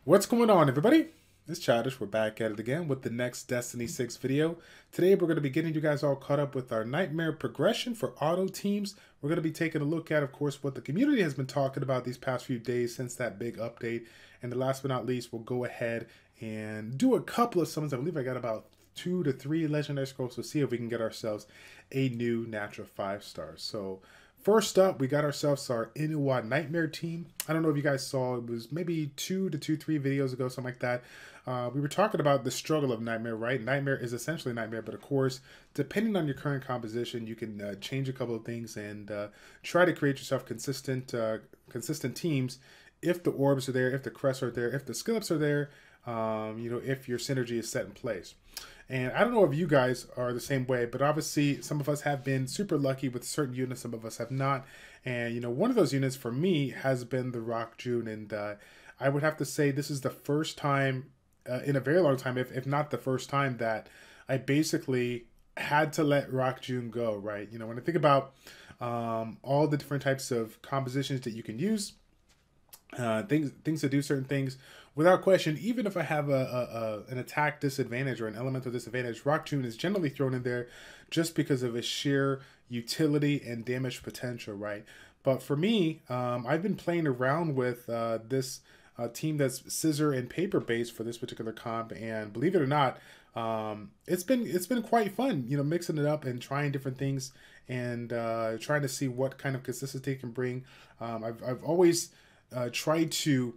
What's going on, everybody? It's Childish. We're back at it again with the next Destiny 6 video. Today we're going to be getting you guys all caught up with our nightmare progression for auto teams. We're going to be taking a look at, of course, what the community has been talking about these past few days since that big update. And the last but not least, we'll go ahead and do a couple of summons. I believe I got about 2 to 3 legendary scrolls to see if we can get ourselves a new natural 5-star. So first up, we got ourselves our Inua Nightmare team. I don't know if you guys saw, it was maybe 3 videos ago, something like that. We were talking about the struggle of Nightmare, right? Nightmare is essentially Nightmare, but of course, depending on your current composition, you can change a couple of things and try to create yourself consistent teams if the orbs are there, if the crests are there, if the skillups are there, if your synergy is set in place. And I don't know if you guys are the same way, but obviously some of us have been super lucky with certain units, some of us have not. And, one of those units for me has been the Rock June. And I would have to say this is the first time in a very long time, if not the first time, that I basically had to let Rock June go, right? When I think about all the different types of compositions that you can use, things to do certain things, without question, even if I have an attack disadvantage or an elemental disadvantage, Rock June is generally thrown in there just because of its sheer utility and damage potential, right? But for me, I've been playing around with this team that's scissor and paper based for this particular comp, and believe it or not, it's been quite fun, mixing it up and trying different things and trying to see what kind of consistency it can bring. I've always tried to,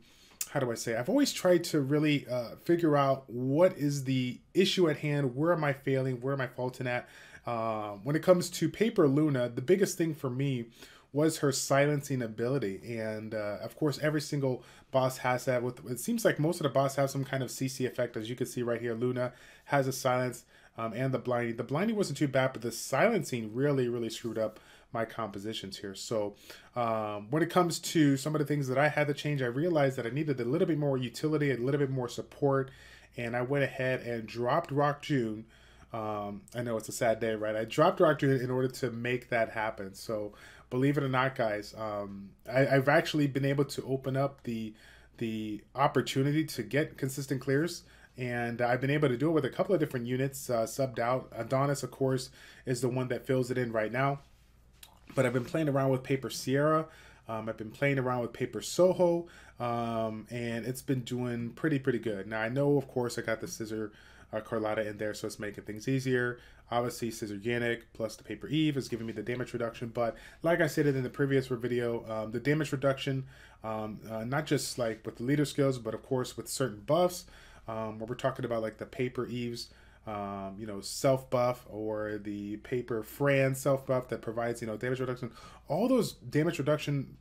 I've always tried to really figure out what is the issue at hand, where am I failing, where am I faulting at. When it comes to Paper Luna, the biggest thing for me was her silencing ability, and of course every single boss has that. It seems like most of the boss have some kind of CC effect, as you can see right here. Luna has a silence and the blinding. The blinding wasn't too bad, but the silencing really screwed up my compositions here. So when it comes to some of the things that I had to change, I realized that I needed a little bit more utility, a little bit more support, and I went ahead and dropped Rock June. I know it's a sad day, right? I dropped Rock June in order to make that happen. So believe it or not, guys, I've actually been able to open up the opportunity to get consistent clears. And I've been able to do it with a couple of different units subbed out. Adonis, of course, is the one that fills it in right now. But I've been playing around with Paper Sierra. I've been playing around with Paper Soho. And it's been doing pretty good. Now, I know, of course, I got the Scissor Carlotta in there, so it's making things easier. Obviously, Scissor Yanuk plus the Paper Eve is giving me the damage reduction. But like I said in the previous video, the damage reduction, not just like with the leader skills, but of course with certain buffs, where we're talking about like the Paper Eve's self buff, or the Paper Fran self buff that provides damage reduction. All those damage reduction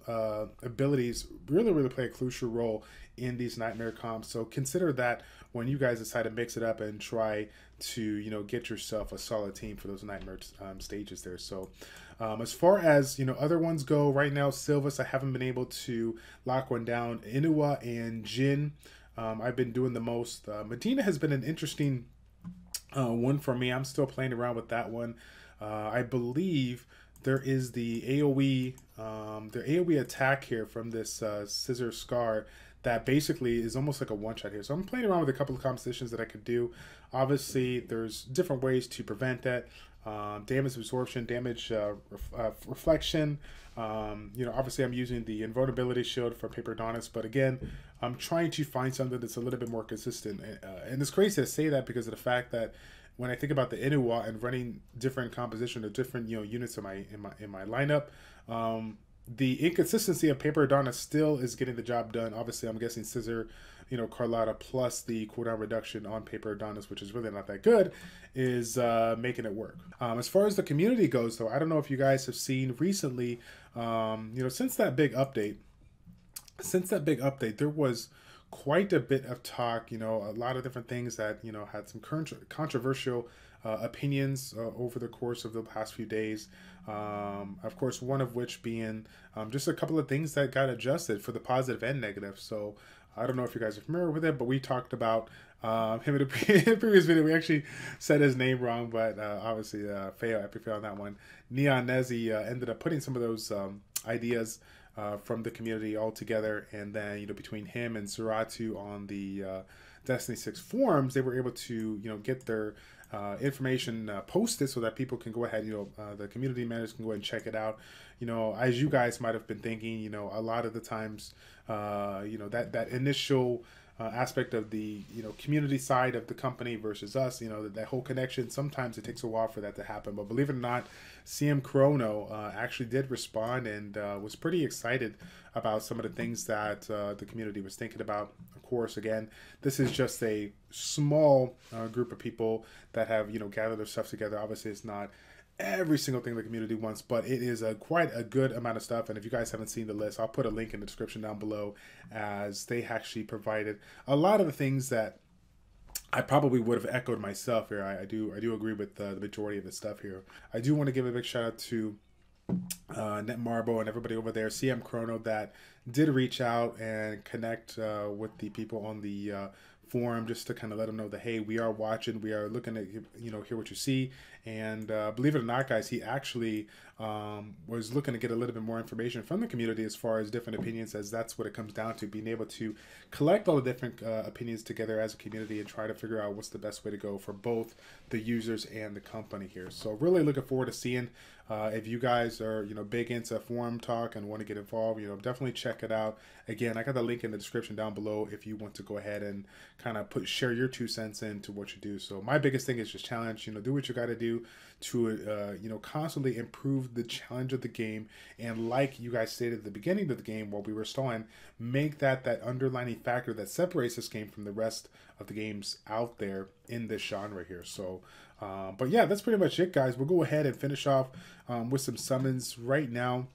abilities really play a crucial role in these nightmare comps. So consider that when you guys decide to mix it up and try to get yourself a solid team for those nightmare stages there. So as far as other ones go, right now Sylvis, I haven't been able to lock one down. Inua and Jin, I've been doing the most. Medina has been an interesting one for me. I'm still playing around with that one. I believe there is the AoE attack here from this Scissor Scar that basically is almost like a one-shot here. So I'm playing around with a couple of compositions that I could do. Obviously, there's different ways to prevent that. Damage absorption, damage reflection. Obviously I'm using the invulnerability shield for Paper Adonis, but again, I'm trying to find something that's a little bit more consistent. And it's crazy to say that because of the fact that when I think about the Inua and running different composition of different units in my lineup, the inconsistency of Paper Adonis still is getting the job done. Obviously, I'm guessing Scissor, Carlotta plus the cooldown reduction on Paper Adonis, which is really not that good, is making it work. As far as the community goes, though, I don't know if you guys have seen recently, since that big update, there was quite a bit of talk, a lot of different things that, had some controversial opinions over the course of the past few days. Of course, one of which being just a couple of things that got adjusted for the positive and negative. So I don't know if you guys are familiar with it, but we talked about him in a previous video. We actually said his name wrong, but obviously epic fail on that one. Neonnezzy ended up putting some of those ideas from the community all together. And then, between him and Zeratu on the Destiny 6 forums, they were able to, get their information posted so that people can go ahead, the community managers can go ahead and check it out. As you guys might have been thinking, a lot of the times, that initial aspect of the community side of the company versus us, that whole connection, sometimes it takes a while for that to happen. But believe it or not, Chrono actually did respond and was pretty excited about some of the things that the community was thinking about. Of course, again, this is just a small group of people that have gathered their stuff together. Obviously, it's not every single thing the community wants, but it is quite a good amount of stuff. And if you guys haven't seen the list, I'll put a link in the description down below, as they actually provided a lot of the things that I probably would have echoed myself here. I do agree with the majority of the stuff here. I do want to give a big shout out to Netmarble and everybody over there, Chrono, that did reach out and connect with the people on the forum, just to kind of let them know that, hey, we are watching, we are looking at, hear what you see. And believe it or not, guys, he actually was looking to get a little bit more information from the community as far as different opinions, as that's what it comes down to, being able to collect all the different opinions together as a community and try to figure out what's the best way to go for both the users and the company here. So really looking forward to seeing if you guys are big into forum talk and want to get involved, definitely check it out. Again, I got the link in the description down below if you want to go ahead and kind of share your 2 cents into what you do. So my biggest thing is just challenge, do what you got to do to constantly improve the challenge of the game, and like you guys stated at the beginning of the game while we were stalling, make that underlining factor that separates this game from the rest of the games out there in this genre here. So but yeah, that's pretty much it, guys. We'll go ahead and finish off with some summons right now.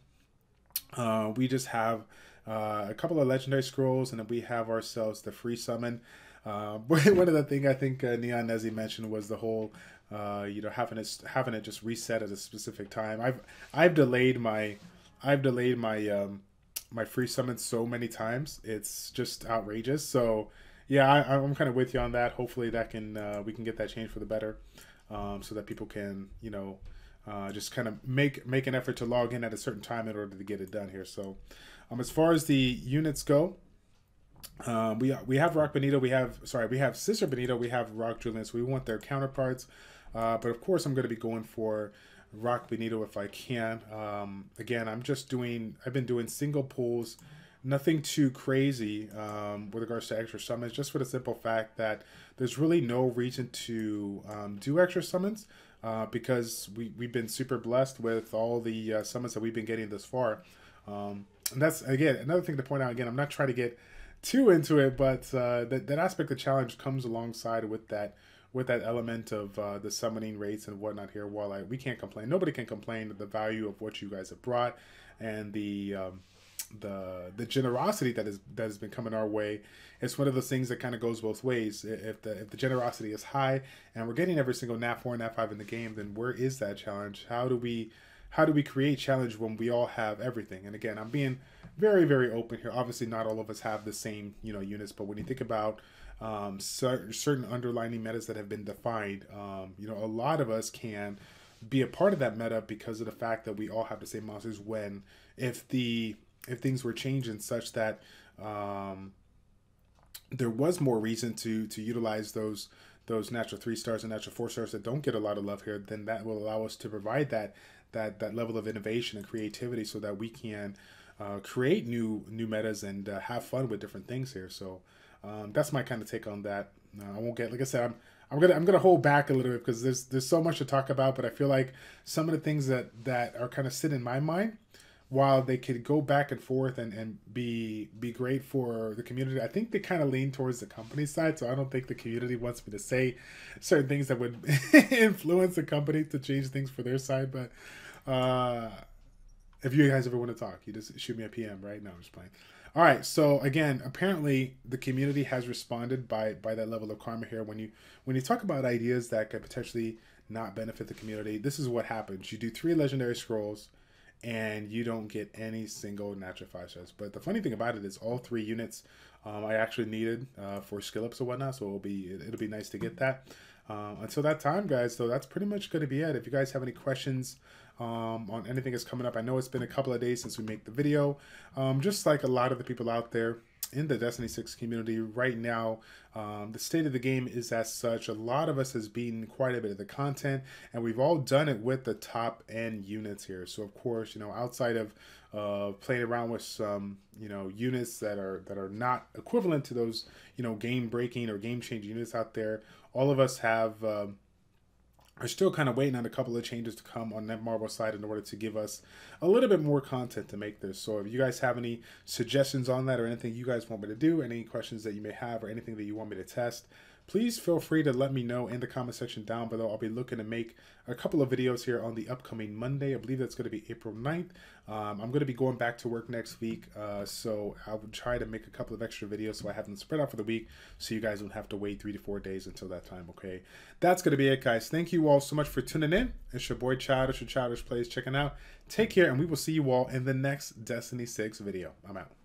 We just have a couple of legendary scrolls, and then we have ourselves the free summon. One of the things I think Neonnezzy mentioned was the whole having it just reset at a specific time. I've delayed my my free summon so many times, it's just outrageous. So yeah, I'm kind of with you on that. Hopefully that can we can get that changed for the better, so that people can just kind of make an effort to log in at a certain time in order to get it done here. So as far as the units go, we have Rock Benito, we have Sister Benito, we have Rock Julian. So we want their counterparts, but of course I'm going to be going for Rock Benito if I can. Again, I've been doing single pulls, nothing too crazy with regards to extra summons, just for the simple fact that there's really no reason to do extra summons, because we've been super blessed with all the summons that we've been getting this far. And that's, again, another thing to point out. Again, I'm not trying to get too into it, but that aspect of challenge comes alongside with that element of the summoning rates and whatnot here. While we can't complain, nobody can complain of the value of what you guys have brought, and the generosity that has been coming our way. It's one of those things that kind of goes both ways. If the generosity is high and we're getting every single nat 4 and nat 5 in the game, then where is that challenge? How do we create challenge when we all have everything? And again, I'm being very, very open here. Obviously, not all of us have the same units, but when you think about certain underlying metas that have been defined, a lot of us can be a part of that meta because of the fact that we all have the same monsters. If things were changing such that there was more reason to utilize those natural 3 stars and natural 4 stars that don't get a lot of love here, then that will allow us to provide that level of innovation and creativity so that we can create new metas and have fun with different things here. So that's my kind of take on that. I won't get, like I said, I'm gonna hold back a little bit because there's so much to talk about, but I feel like some of the things that are kind of sit in my mind, while they could go back and forth and be great for the community, I think they kind of lean towards the company side. So I don't think the community wants me to say certain things that would influence the company to change things for their side. But if you guys ever want to talk, you just shoot me a PM, right? No, I'm just playing. All right. So again, apparently the community has responded by that level of karma here. When you talk about ideas that could potentially not benefit the community, this is what happens. You do 3 legendary scrolls, and you don't get any single natural 5 stars. But the funny thing about it is all 3 units I actually needed for skill ups and whatnot, so it'll be nice to get that. Until that time, guys, so that's pretty much going to be it. If you guys have any questions on anything that's coming up, I know it's been a couple of days since we make the video. Just like a lot of the people out there in the Destiny 6 community right now, the state of the game is as such. A lot of us has beaten quite a bit of the content, and we've all done it with the top end units here. So of course, you know, outside of playing around with some, you know, units that are not equivalent to those, you know, game breaking or game changing units out there, all of us have are still kind of waiting on a couple of changes to come on Netmarble side in order to give us a little bit more content to make this. So if you guys have any suggestions on that or anything you guys want me to do, any questions that you may have or anything that you want me to test, please feel free to let me know in the comment section down below. I'll be looking to make a couple of videos here on the upcoming Monday. I believe that's going to be April 9th. I'm going to be going back to work next week, so I will try to make a couple of extra videos so I have them spread out for the week so you guys don't have to wait 3 to 4 days until that time, okay? That's going to be it, guys. Thank you all so much for tuning in. It's your boy Childish or ChildishPlays checking out. Take care, and we will see you all in the next Destiny 6 video. I'm out.